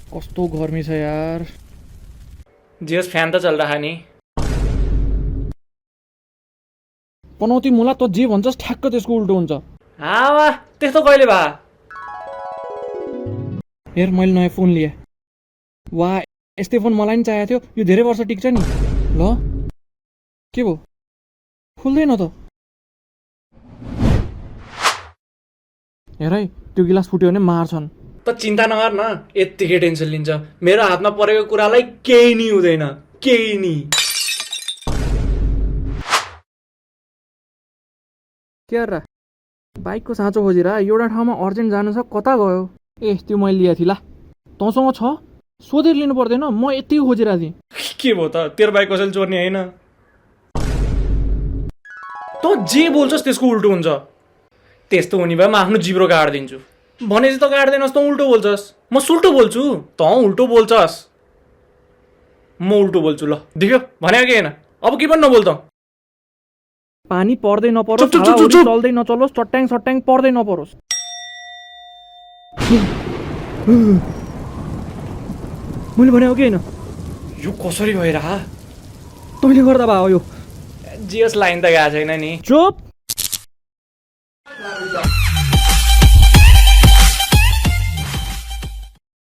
कस्तो गर्मी छ यार। जियोस् फ्यान त चलिरहेको नि। पनौती मुला त जे भन्छस् ठ्याक्क त्यसको उल्टो हुन्छ। हावा त्यस्तो कहिले भा? हेर मैले नयाँ फोन लिएँ। वाह यस्तै फोन मलाई नि चाहिएको थियो, यो धेरै वर्ष टिक्छ नि। ल के भयो, खुल्दैन त। हेर है त्यो गिलास फुट्यो भने मार्छन्। त चिन्ता नगर न, यत्तिकै टेन्सन लिन्छ। मेरो हातमा परेको कुरालाई केही नि हुँदैन, केही नि। के रा बाइकको साँचो खोजेर एउटा ठाउँमा अर्जेन्ट जानु छ, कता गयो? ए त्यो मैले लिएको थिएँ ला, तँसँग छ? सोधेर लिनु पर्दैन, म यति खोजेर थिएँ। के भयो त, तेरो बाइक कसैले चोर्ने होइन? त जे बोल्छस् त्यसको उल्टो हुन्छ। त्यस्तो हुने भए म आफ्नो जिब्रो काटिदिन्छु। भने चाहिँ त काट्दैनस्, त उल्टो बोल्छस्। म सुल्टो बोल्छु, त उल्टो बोल्छस्। म उल्टो बोल्छु, ल देख्यो भने कि होइन? अब के पनि नबोल त। पानी पर्दै नपरोस्, चुप, चुप, हावा चुप, हुरी चुप। चल्दै नचलोस्, चट्याङ सट्याङ पर्दै नपरोस्। मैले भने हो कि होइन? यो कसरी भइरह? तैँले गर्दा भयो यो। जियोस् लाइन त गएको छैन नि। चुप।